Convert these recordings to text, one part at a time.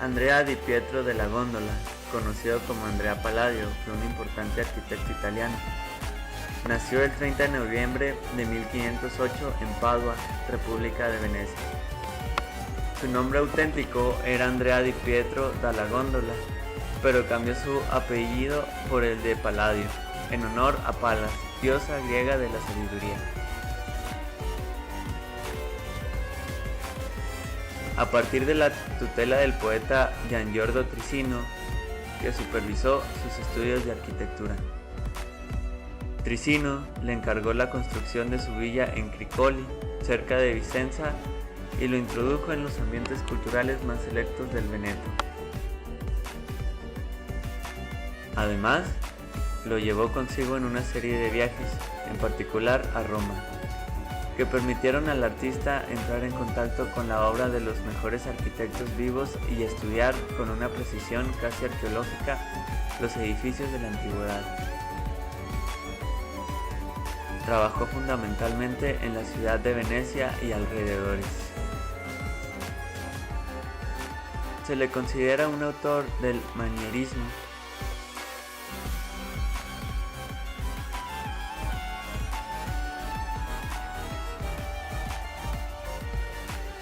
Andrea di Pietro della Góndola, conocido como Andrea Palladio, fue un importante arquitecto italiano. Nació el 30 de noviembre de 1508 en Padua, República de Venecia. Su nombre auténtico era Andrea di Pietro dalla Góndola, pero cambió su apellido por el de Palladio, en honor a Palas, diosa griega de la sabiduría. A partir de la tutela del poeta Giangiorgio Trissino, que supervisó sus estudios de arquitectura. Trissino le encargó la construcción de su villa en Cricoli, cerca de Vicenza, y lo introdujo en los ambientes culturales más selectos del Veneto. Además, lo llevó consigo en una serie de viajes, en particular a Roma, que permitieron al artista entrar en contacto con la obra de los mejores arquitectos vivos y estudiar con una precisión casi arqueológica los edificios de la antigüedad. Trabajó fundamentalmente en la ciudad de Venecia y alrededores. Se le considera un autor del manierismo.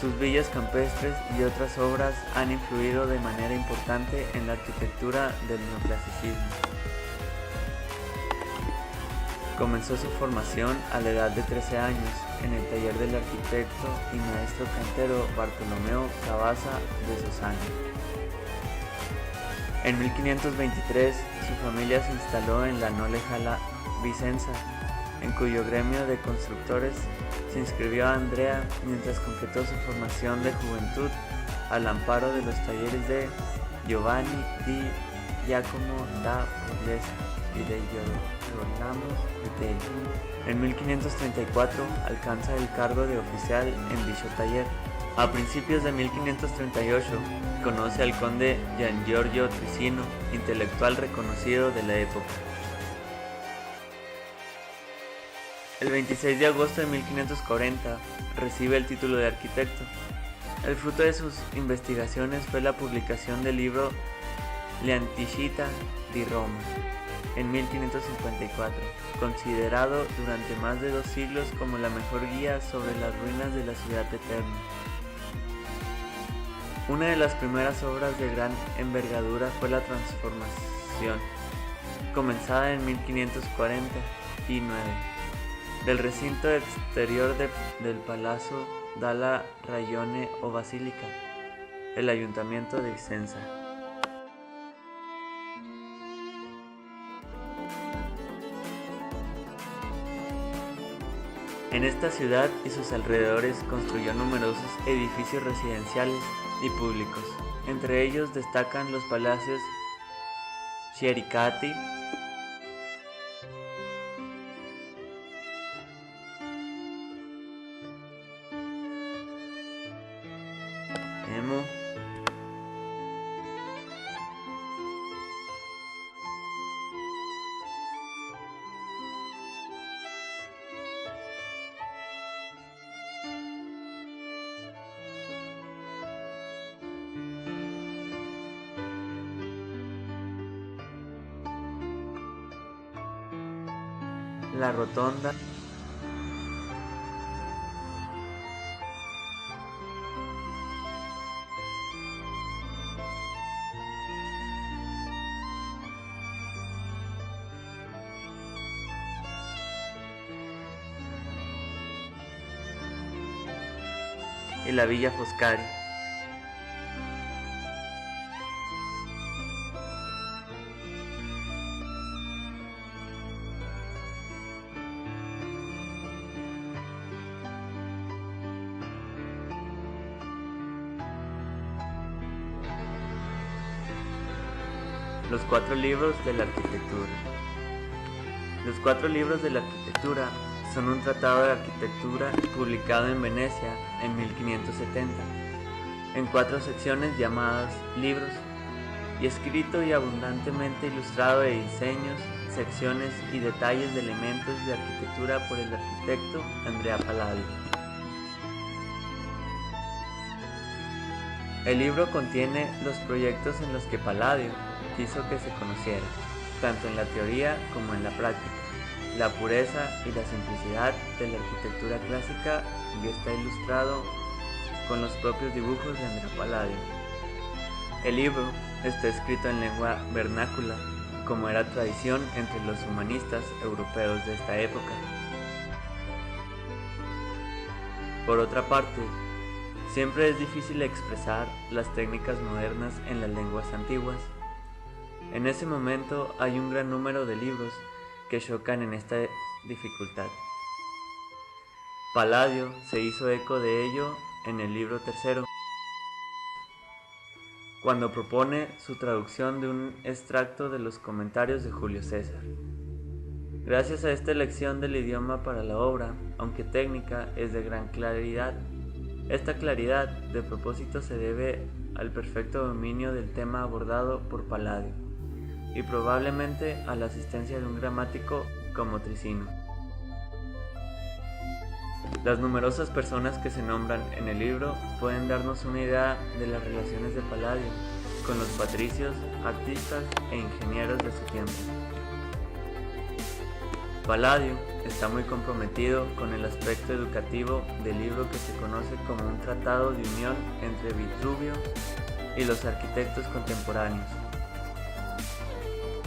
Sus villas campestres y otras obras han influido de manera importante en la arquitectura del neoclasicismo. Comenzó su formación a la edad de 13 años en el taller del arquitecto y maestro cantero Bartolomeo Cavazza de Sossana. En 1523 su familia se instaló en la no lejana Vicenza, en cuyo gremio de constructores se inscribió Andrea mientras completó su formación de juventud al amparo de los talleres de Giovanni di Giacomo da Pugliese y de Girolamo Betelli. En 1534 alcanza el cargo de oficial en dicho taller. A principios de 1538 conoce al conde Giangiorgio Trissino, intelectual reconocido de la época. El 26 de agosto de 1540 recibe el título de arquitecto. El fruto de sus investigaciones fue la publicación del libro Le Antichità di Roma en 1554, considerado durante más de 2 siglos como la mejor guía sobre las ruinas de la ciudad eterna. Una de las primeras obras de gran envergadura fue la transformación, comenzada en 1549, del recinto exterior del Palazzo della Ragione o Basilica, el Ayuntamiento de Vicenza. En esta ciudad y sus alrededores construyó numerosos edificios residenciales y públicos. Entre ellos destacan los palacios Chiericcati, Emo, la Rotonda, y la Villa Foscari. Los 4 libros de la arquitectura. Los 4 libros de la arquitectura son un tratado de arquitectura publicado en Venecia en 1570, en 4 secciones llamadas libros, y escrito y abundantemente ilustrado de diseños, secciones y detalles de elementos de arquitectura por el arquitecto Andrea Palladio. El libro contiene los proyectos en los que Palladio quiso que se conociera, tanto en la teoría como en la práctica, la pureza y la simplicidad de la arquitectura clásica, y está ilustrado con los propios dibujos de Andrea Palladio. El libro está escrito en lengua vernácula, como era tradición entre los humanistas europeos de esta época. Por otra parte, siempre es difícil expresar las técnicas modernas en las lenguas antiguas. En ese momento hay un gran número de libros que chocan en esta dificultad. Palladio se hizo eco de ello en el libro tercero, cuando propone su traducción de un extracto de los comentarios de Julio César. Gracias a esta elección del idioma para la obra, aunque técnica, es de gran claridad. Esta claridad de propósito se debe al perfecto dominio del tema abordado por Palladio, y probablemente a la asistencia de un gramático como Tricino. Las numerosas personas que se nombran en el libro pueden darnos una idea de las relaciones de Palladio con los patricios, artistas e ingenieros de su tiempo. Palladio está muy comprometido con el aspecto educativo del libro, que se conoce como un tratado de unión entre Vitruvio y los arquitectos contemporáneos.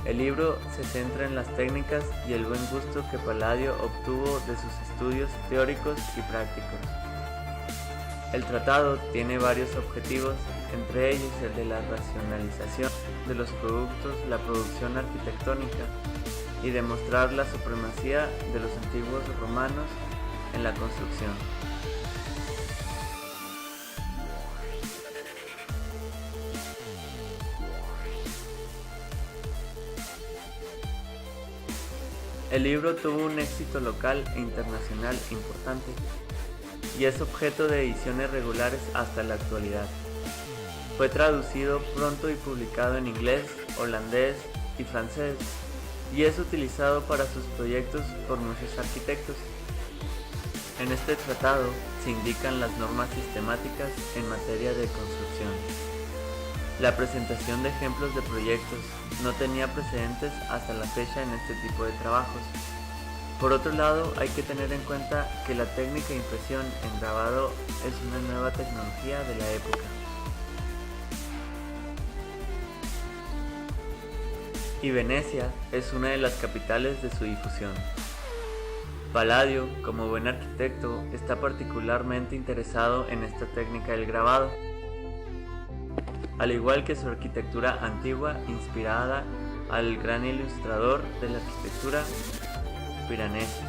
El libro se centra en las técnicas y el buen gusto que Palladio obtuvo de sus estudios teóricos y prácticos. El tratado tiene varios objetivos, entre ellos el de la racionalización de los productos, la producción arquitectónica, y demostrar la supremacía de los antiguos romanos en la construcción. El libro tuvo un éxito local e internacional importante y es objeto de ediciones regulares hasta la actualidad. Fue traducido pronto y publicado en inglés, holandés y francés, y es utilizado para sus proyectos por muchos arquitectos. En este tratado se indican las normas sistemáticas en materia de construcción. La presentación de ejemplos de proyectos no tenía precedentes hasta la fecha en este tipo de trabajos. Por otro lado, hay que tener en cuenta que la técnica de impresión en grabado es una nueva tecnología de la época. Y Venecia es una de las capitales de su difusión. Palladio, como buen arquitecto, está particularmente interesado en esta técnica del grabado, al igual que su arquitectura antigua inspirada al gran ilustrador de la arquitectura Piranesi.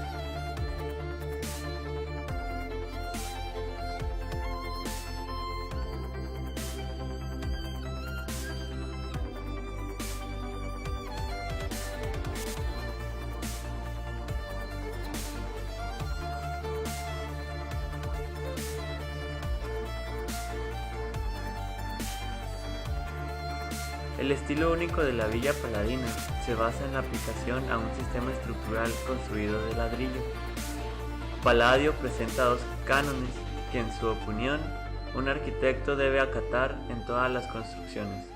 El estilo único de la Villa Paladina se basa en la aplicación a un sistema estructural construido de ladrillo. Palladio presenta dos cánones que, en su opinión, un arquitecto debe acatar en todas las construcciones: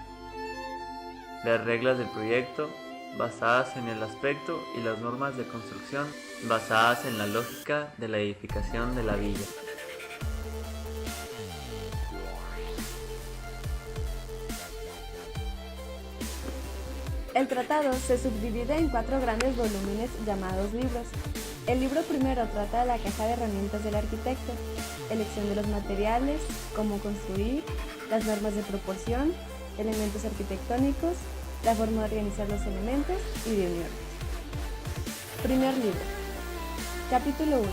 las reglas del proyecto, basadas en el aspecto, y las normas de construcción, basadas en la lógica de la edificación de la villa. El tratado se subdivide en 4 grandes volúmenes llamados libros. El libro primero trata de la caja de herramientas del arquitecto, elección de los materiales, cómo construir, las normas de proporción, elementos arquitectónicos, la forma de organizar los elementos y de uniones. Primer libro. Capítulo 1.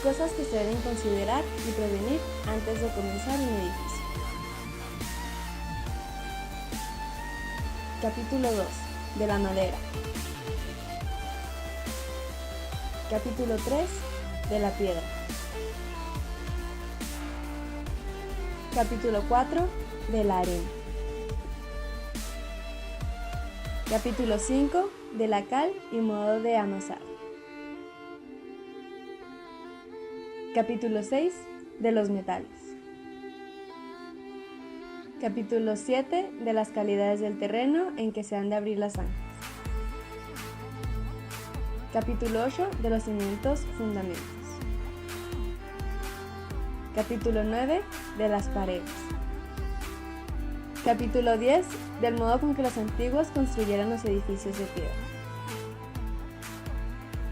Cosas que se deben considerar y prevenir antes de comenzar un edificio. Capítulo 2. De la madera. Capítulo 3. De la piedra. Capítulo 4. De la arena. Capítulo 5. De la cal y modo de amasar. Capítulo 6. De los metales. Capítulo 7 de las calidades del terreno en que se han de abrir las zanjas. Capítulo 8 de los cimientos fundamentos. Capítulo 9 de las paredes. Capítulo 10 del modo con que los antiguos construyeron los edificios de piedra.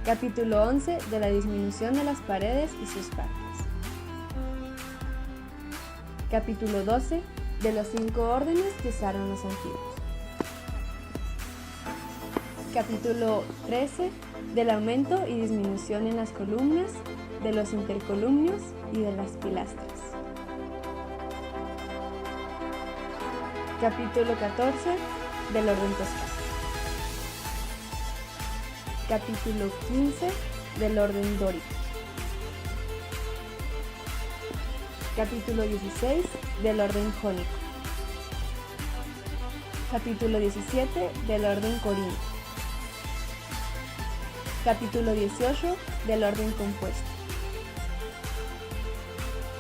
Capítulo 11 de la disminución de las paredes y sus partes. Capítulo 12 de los 5 órdenes que usaron los antiguos. Capítulo 13 del aumento y disminución en las columnas, de los intercolumnios y de las pilastras. Capítulo 14 del orden toscano. Capítulo 15 del orden dórico. Capítulo 16 del orden jónico. Capítulo 17 del orden corintio. Capítulo 18 del orden compuesto.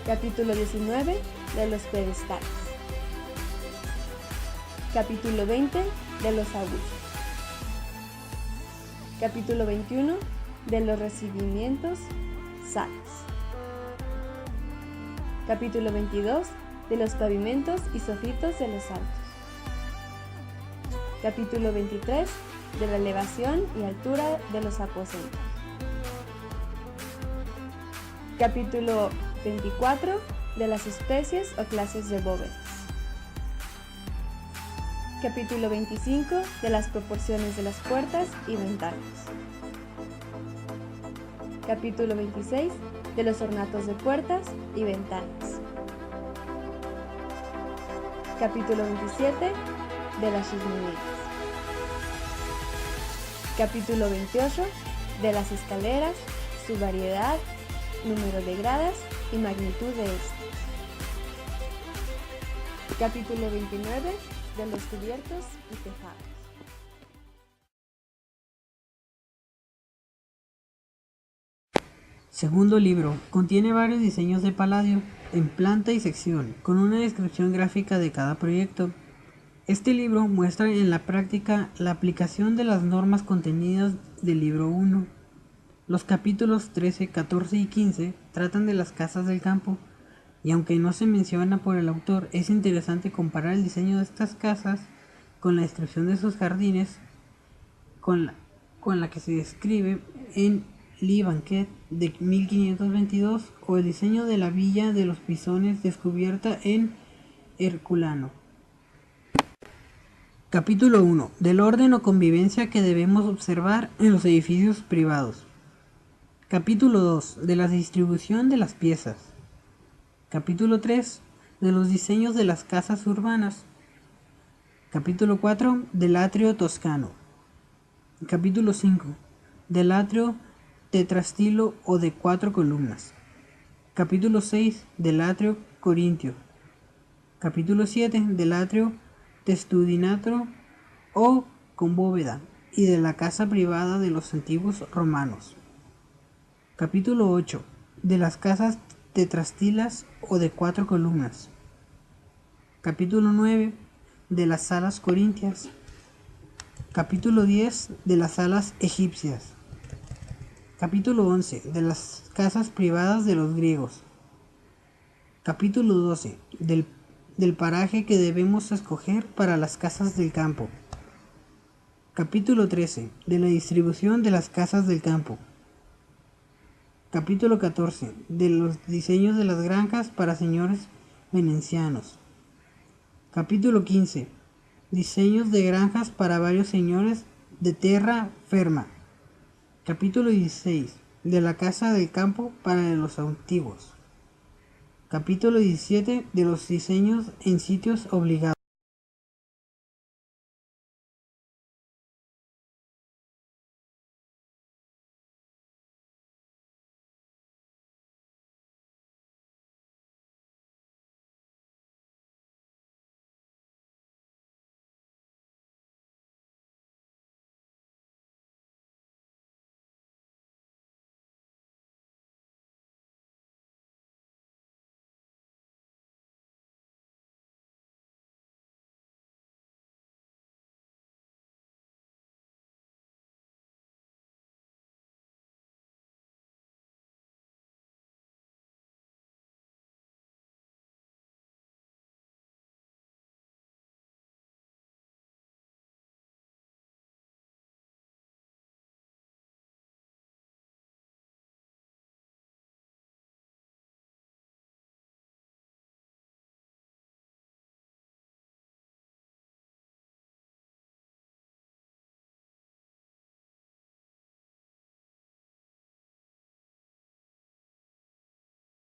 Capítulo 19 de los pedestales. Capítulo 20 de los abusos. Capítulo 21 de los recibimientos salas. Capítulo 22 de los pavimentos y sofitos de los altos. Capítulo 23 de la elevación y altura de los aposentos. Capítulo 24 de las especies o clases de bóvedas. Capítulo 25 de las proporciones de las puertas y ventanas. Capítulo 26 de los ornatos de puertas y ventanas. Capítulo 27 de las chimeneas. Capítulo 28 de las escaleras, su variedad, número de gradas y magnitud de estas. Capítulo 29 de los cubiertos y tejados. Segundo libro. Contiene varios diseños de Palladio en planta y sección, con una descripción gráfica de cada proyecto. Este libro muestra en la práctica la aplicación de las normas contenidas del libro 1. Los capítulos 13, 14 y 15 tratan de las casas del campo, y aunque no se menciona por el autor, es interesante comparar el diseño de estas casas con la descripción de sus jardines, con la que se describe en Lee Banquet de 1522, o el diseño de la villa de los Pisones descubierta en Herculano. Capítulo 1. Del orden o convivencia que debemos observar en los edificios privados. Capítulo 2. De la distribución de las piezas. Capítulo 3. De los diseños de las casas urbanas. Capítulo 4. Del atrio toscano. Capítulo 5. Del atrio tetrastilo o de 4 columnas. Capítulo 6. Del atrio corintio. Capítulo 7. Del atrio testudinatro o con bóveda y de la casa privada de los antiguos romanos. Capítulo 8. De las casas tetrastilas o de 4 columnas. Capítulo 9. De las salas corintias. Capítulo 10. De las salas egipcias. Capítulo 11. De las casas privadas de los griegos. Capítulo 12. Del paraje que debemos escoger para las casas del campo. Capítulo 13. De la distribución de las casas del campo. Capítulo 14. De los diseños de las granjas para señores venecianos. Capítulo 15. Diseños de granjas para varios señores de terra firma. Capítulo 16. De la casa del campo para los antiguos. Capítulo 17. De los diseños en sitios obligados.